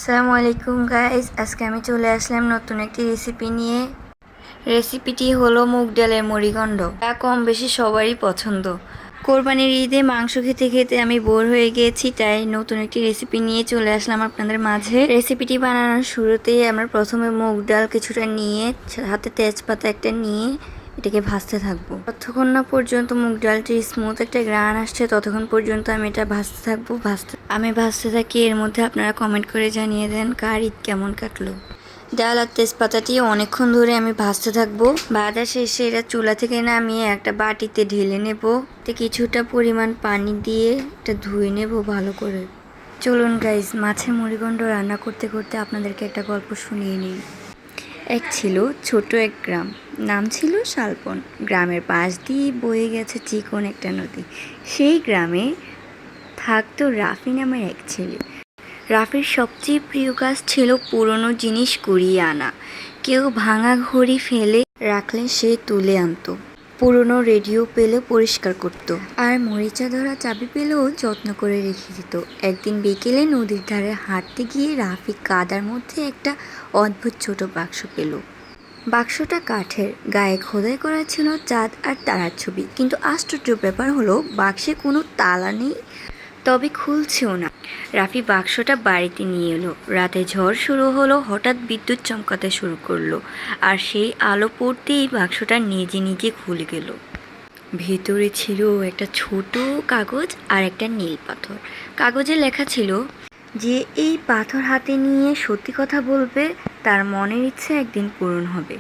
আসসালামু আলাইকুম গাইস, আজকে আমি চলে আসলাম নতুন একটি রেসিপি নিয়ে। রেসিপিটি হলো মুগ ডালের মুড়িঘণ্ট, যা কম বেশি সবারই পছন্দ। কোরবানির ঈদে মাংস খেতে খেতে আমি বোর হয়ে গিয়েছি, তাই নতুন একটি রেসিপি নিয়ে চলে আসলাম আপনাদের মাঝে। রেসিপিটি বানানোর শুরুতেই আমরা প্রথমে মুগ ডাল কিছুটা নিয়ে হাতে তেজপাতা একটা নিয়ে এটাকে ভাজতে থাকবো। ততক্ষণ না পর্যন্ত মুগ ডালটি স্মুথ একটা গ্রান আসছে, ততক্ষণ পর্যন্ত আমি এটা ভাজতে থাকবো। আমি ভাজতে থাকি, এর মধ্যে আপনারা কমেন্ট করে জানিয়ে দেন কার ঈদ কেমন কাটলো। ডাল আর তেজপাতাটি অনেকক্ষণ ধরে আমি ভাজতে থাকবো। ভাজা শেষে এটা চুলা থেকে নামিয়ে একটা বাটিতে ঢেলে নেব। কিছুটা পরিমাণ পানি দিয়ে এটা ধুয়ে নেব ভালো করে। চলুন গাইস, মাছের মুড়িঘণ্ট রান্না করতে করতে আপনাদেরকে একটা গল্প শুনিয়ে নিই। এক ছিল ছোট এক গ্রাম, নাম ছিল শালবন। গ্রামের পাশ দিয়ে বয়ে গেছে চিকন একটা নদী। সেই গ্রামে থাকতো রাফি নামের এক ছেলে। রাফির সবচেয়ে প্রিয় কাজ ছিল পুরনো জিনিস কুড়িয়ে আনা। কেউ ভাঙা ঘড়ি ফেলে রাখলে সে তুলে আনতো, পুরনো রেডিও পেলে পরিষ্কার করত, আর মরিচা ধরা চাবি পেলেও যত্ন করে রেখে দিত। একদিন বিকেলে নদীর ধারে হাঁটতে গিয়ে রাফি কাদার মধ্যে একটা অদ্ভুত ছোট বাক্স পেল। বাক্সটা কাঠের, গায়ে খোদাই করা ছিল চাঁদ আর তারার ছবি। কিন্তু আশ্চর্য ব্যাপার হলো, বাক্সে কোনো তালা নেই, তবে খুলছেও না। রাফি বাক্সটা বাড়িতে নিয়ে এলো। রাতে ঝড় শুরু হলো, হঠাৎ বিদ্যুৎ চমকাতে শুরু করলো, আর সেই আলো পড়তেই বাক্সটা নিজে নিজে খুলে গেল। ভেতরে ছিল একটা ছোট কাগজ আর একটা নীল পাথর। কাগজে লেখা ছিল, যে এই পাথর হাতে নিয়ে সত্যি কথা বলবে তার মনের ইচ্ছে একদিন পূরণ হবে।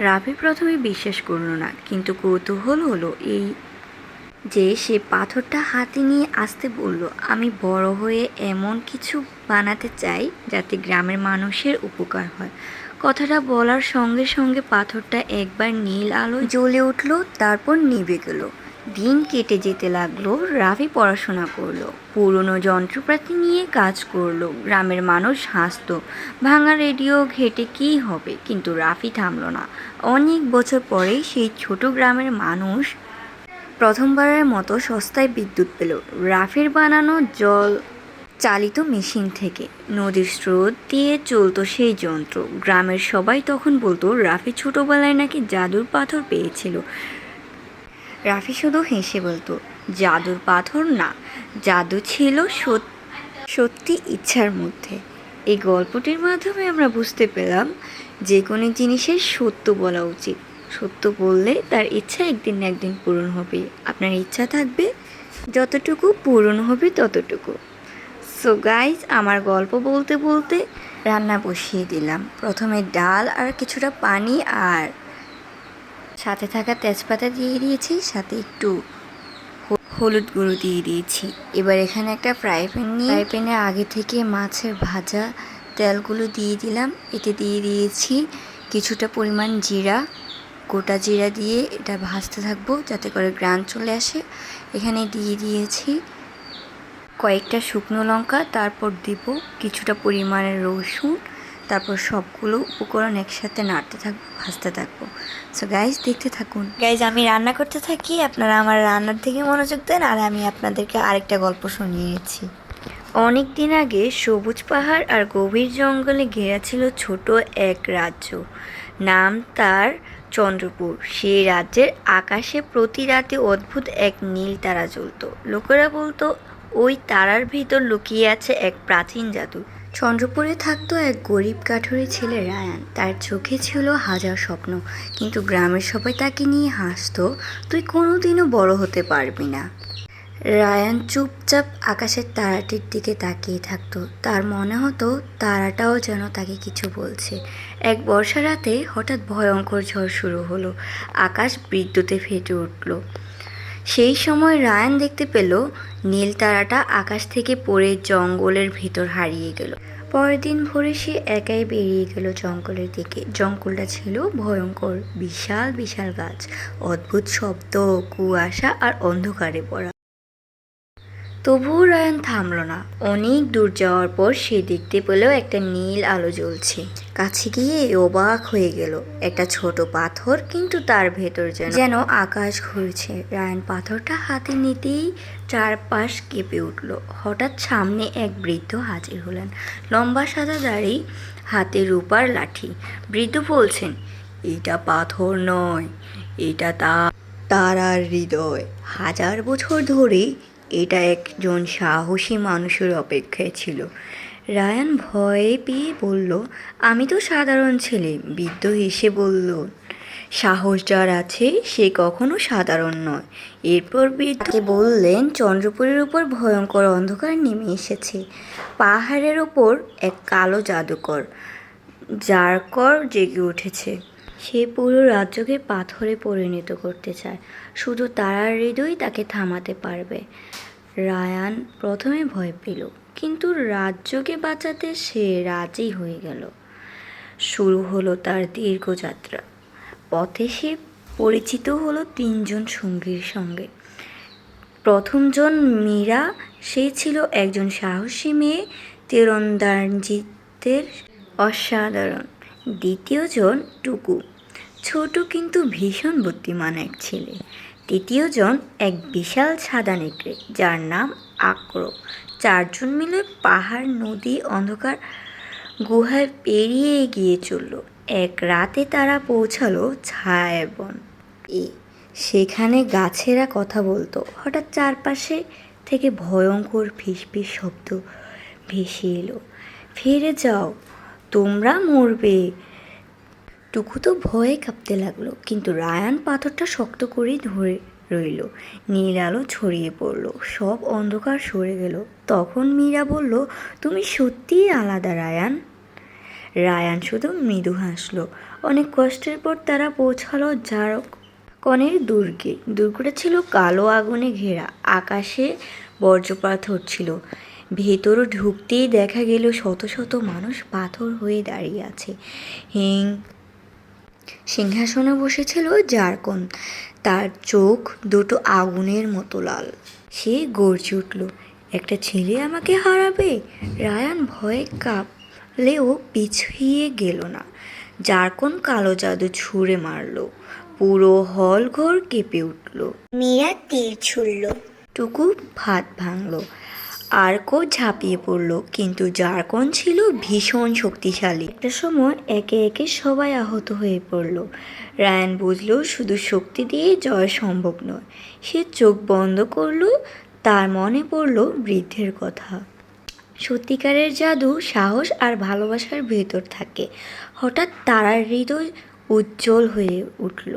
রাফি প্রথমে বিশ্বাস করল না, কিন্তু কৌতূহল হলো এই যে সে পাথরটা হাতে নিয়ে আসতে বলল, আমি বড় হয়ে এমন কিছু বানাতে চাই যাতে গ্রামের মানুষের উপকার হয়। কথাটা বলার সঙ্গে সঙ্গে পাথরটা একবার নীল আলো জ্বলে উঠল, তারপর নিভে গেল। দিন কেটে যেতে লাগলো। রাফি পড়াশোনা করলো, পুরনো যন্ত্রপাতি নিয়ে কাজ করলো। গ্রামের মানুষ হাসতো, ভাঙা রেডিও ঘেটে কী হবে, কিন্তু রাফি থামলো না। অনেক বছর পরে সেই ছোট গ্রামের মানুষ প্রথমবারের মতো সস্তায় বিদ্যুৎ পেল, রাফির বানানো জল চালিত মেশিন থেকে। নদীর স্রোত দিয়ে চলতো সেই যন্ত্র। গ্রামের সবাই তখন বলতো রাফি ছোটবেলায় নাকি জাদুর পাথর পেয়েছিল। রাফি শুধু হেসে বলতো, জাদুর পাথর না, জাদু ছিল সত্যি ইচ্ছার মধ্যে। এই গল্পটির মাধ্যমে আমরা বুঝতে পেলাম, যে কোনো জিনিসের সত্য বলা উচিত। সত্য বললে তার ইচ্ছা একদিন না একদিন পূরণ হবে। আপনার ইচ্ছা থাকবে, যতটুকু পূরণ হবে ততটুকু। সো গাইজ, আমার গল্প বলতে বলতে রান্না বসিয়ে দিলাম। প্রথমে ডাল আর কিছুটা পানি আর সাথে থাকা তেজপাতা দিয়ে দিয়েছি, সাথে একটু হলুদ গুঁড়ো দিয়ে দিয়েছি। এবার এখানে একটা ফ্রাই প্যানে আগে থেকে মাছের ভাজা তেলগুলো দিয়ে দিলাম। এতে দিয়ে দিয়েছি কিছুটা পরিমাণ জিরা, গোটা জিরা দিয়ে এটা ভাজতে থাকবো যাতে করে গ্রান চলে আসে। এখানে দিয়ে দিয়েছি কয়েকটা শুকনো লঙ্কা, তারপর দিব কিছুটা পরিমাণের রসুন, তারপর সবগুলো উপকরণ একসাথে নাড়তে থাকবো, ভাজতে থাকবো। সো গাইজ, দেখতে থাকুন। গাইজ, আমি রান্না করতে থাকি, আপনারা আমার রান্নার দিকে মনোযোগ দেন, আর আমি আপনাদেরকে আরেকটা গল্প শুনিয়েছি। অনেক দিন আগে সবুজ পাহাড় আর গভীর জঙ্গলে ঘেরা ছিল ছোট এক রাজ্য। নাম তার চন্দ্রপুর। সেই রাজ্যের আকাশে প্রতি রাতে অদ্ভুত এক নীল তারা জ্বলত। লোকেরা বলতো ওই তারার ভিতর লুকিয়ে আছে এক প্রাচীন জাদু। চন্দ্রপুরে থাকতো এক গরিব কাঠুরে ছেলে রায়ান। তার চোখে ছিল হাজার স্বপ্ন, কিন্তু গ্রামের সবাই তাকে নিয়ে হাসতো, তুই কোনোদিনও বড় হতে পারবি না। রায়ান চুপচাপ আকাশের তারাটির দিকে তাকিয়ে থাকতো। তার মনে হতো তারাটাও যেন তাকে কিছু বলছে। এক বর্ষা রাতে হঠাৎ ভয়ঙ্কর ঝড় শুরু হলো। আকাশ বিদ্যুতে ফেটে উঠল। সেই সময় রায়ান দেখতে পেল নীল তারাটা আকাশ থেকে পড়ে জঙ্গলের ভেতর হারিয়ে গেল। পরের দিন ভোরে সে একাই বেরিয়ে গেল জঙ্গলের দিকে। জঙ্গলটা ছিল ভয়ঙ্কর, বিশাল বিশাল গাছ, অদ্ভুত শব্দ, কুয়াশা আর অন্ধকারে ভরা। তবুও রায়ান থামল না। অনেক দূর যাওয়ার পর সে দেখতে পেল একটা নীল আলো জ্বলছে। কাছে গিয়ে অবাক হয়ে গেল। একটা ছোট পাথর, কিন্তু তার ভেতর যেন আকাশ ঘুরছে। রায়ান পাথরটা হাতে নিতেই চারপাশ কেঁপে উঠল। হঠাৎ সামনে এক বৃদ্ধ হাজির হলেন। লম্বা সাদা দাড়ি, হাতে রূপার লাঠি। বৃদ্ধ বলছেন, এটা পাথর নয়, এটা তারার হৃদয়। 1000 বছর ধরে এটা একজন সাহসী মানুষের অপেক্ষায় ছিল। রায়ান ভয়ে পেয়ে বলল, আমি তো সাধারণ ছেলে। বৃদ্ধ হেসে বলল, সাহস যার আছে সে কখনো সাধারণ নয়। এরপর বৃদ্ধকে বললেন, চন্দ্রপুরের উপর ভয়ঙ্কর অন্ধকার নেমে এসেছে। পাহাড়ের ওপর এক কালো জারকর জেগে উঠেছে। সে পুরো রাজ্যকে পাথরে পরিণত করতে চায়। শুধু তারার হৃদয় তাকে থামাতে পারবে। রায়ান প্রথমে ভয় পেল, কিন্তু রাজ্যকে বাঁচাতে সে রাজি হয়ে গেল। শুরু হলো তার দীর্ঘ যাত্রা। পথে সে পরিচিত হলো 3 জন সঙ্গীর সঙ্গে। প্রথমজন মীরা। সে ছিল একজন সাহসী মেয়ে, তীরন্দাজিতের অসাধারণ। দ্বিতীয়জন টুকু, ছোট কিন্তু ভীষণ বুদ্ধিমান এক ছেলে। তৃতীয়জন এক বিশাল সাদা নেকড়ে, যার নাম আক্র। 4 জন মিলে পাহাড়, নদী, অন্ধকার গুহায় পেরিয়ে এগিয়ে চলল। এক রাতে তারা পৌঁছালো ছায়াবন। সেখানে গাছেরা কথা বলতো। হঠাৎ চারপাশে থেকে ভয়ঙ্কর ফিসফিস শব্দ ভেসে এলো। ফিরে যাও, তোমরা মরবে। টুকু তো ভয়ে কাঁপতে লাগলো, কিন্তু রায়ান পাথরটা শক্ত করে ধরে রইল। নীল আলো ছড়িয়ে পড়ল, সব অন্ধকার সরে গেল। তখন মীরা বলল, তুমি সত্যিই আলাদা রায়ান। রায়ান শুধু মৃদু হাসল। অনেক কষ্টের পর তারা পৌঁছালো জারকনের দুর্গে। দুর্গটা ছিল কালো আগুনে ঘেরা। আকাশে বজ্রপাত হচ্ছিল। ভেতরে ঢুকতেই দেখা গেল শত শত মানুষ পাথর হয়ে দাঁড়িয়ে আছে। সিংহাসনে বসেছিল জারকন। তার চোখ দুটো আগুনের মতো লাল। সে গর্জে উঠল, একটা ছেলে আমাকে হারাবে। রায়ান ভয়ে কাঁপলেও পিছিয়ে গেল না। জারকন কালো জাদু ছুঁড়ে মারল। পুরো হল ঘর কেঁপে উঠল। মীরা তীর ছুড়ল। টুকু ভাত ভাঙল। আর্কও ঝাঁপিয়ে পড়ল, কিন্তু জারকন ছিল ভীষণ শক্তিশালী। একটা সময় একে একে সবাই আহত হয়ে পড়ল। রায়ান বুঝল শুধু শক্তি দিয়ে জয় সম্ভব নয়। সে চোখ বন্ধ করল। তার মনে পড়ল বৃদ্ধের কথা। সত্যিকারের জাদু সাহস আর ভালোবাসার ভেতর থাকে। হঠাৎ তারার হৃদয় উজ্জ্বল হয়ে উঠল।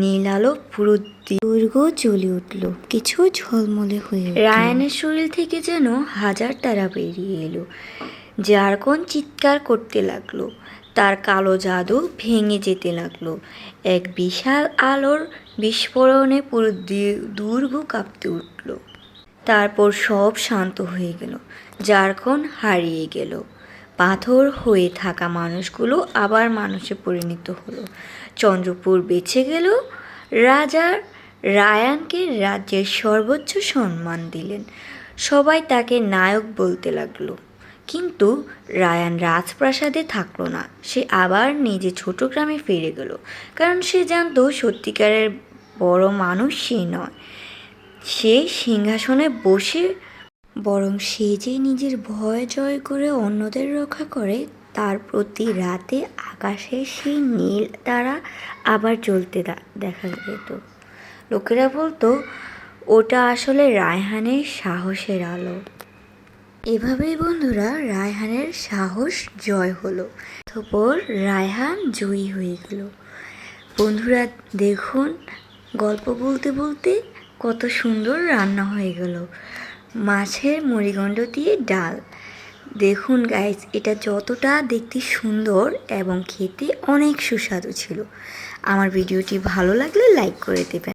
নীল আলো পুরো দুর্গ জ্বলে উঠল, কিছু ঝলমলে হয়ে রায়ানের শরীর থেকে যেন 1000 তারা বেরিয়ে এলো। জারকন চিৎকার করতে লাগলো। তার কালো জাদু ভেঙে যেতে লাগলো। এক বিশাল আলোর বিস্ফোরণে পুরো দুর্গ কাঁপতে উঠল। তারপর সব শান্ত হয়ে গেল। জারকন হারিয়ে গেল। পাথর হয়ে থাকা মানুষগুলো আবার মানুষে পরিণত হলো। চন্দ্রপুর বেঁচে গেল। রাজা রায়ানকে রাজ্যের সর্বোচ্চ সম্মান দিলেন। সবাই তাকে নায়ক বলতে লাগলো। কিন্তু রায়ান রাজপ্রাসাদে থাকলো না। সে আবার নিজের ছোট গ্রামে ফিরে গেল, কারণ সে জানতো সত্যিকারের বড় মানুষ সে নয় সে সিংহাসনে বসে, বরং সে যে নিজের ভয় জয় করে অন্যদের রক্ষা করে। তার প্রতি রাতে আকাশে সেই নীল তারা আবার জ্বলতে দেখা যেত। লোকেরা বলতো ওটা আসলে রায়হানের সাহসের আলো। এভাবেই বন্ধুরা রায়হানের সাহস জয় হলো। তারপর রায়হান জয়ী হয়ে গেল। বন্ধুরা দেখুন, গল্প বলতে বলতে কত সুন্দর রান্না হয়ে গেল। মাছের মুড়িঘণ্ট দিয়ে ডাল। দেখুন গাইস, এটা যতটা দেখতে সুন্দর এবং খেতে অনেক সুস্বাদু ছিল। আমার ভিডিওটি ভালো লাগলে লাইক করে দেবেন।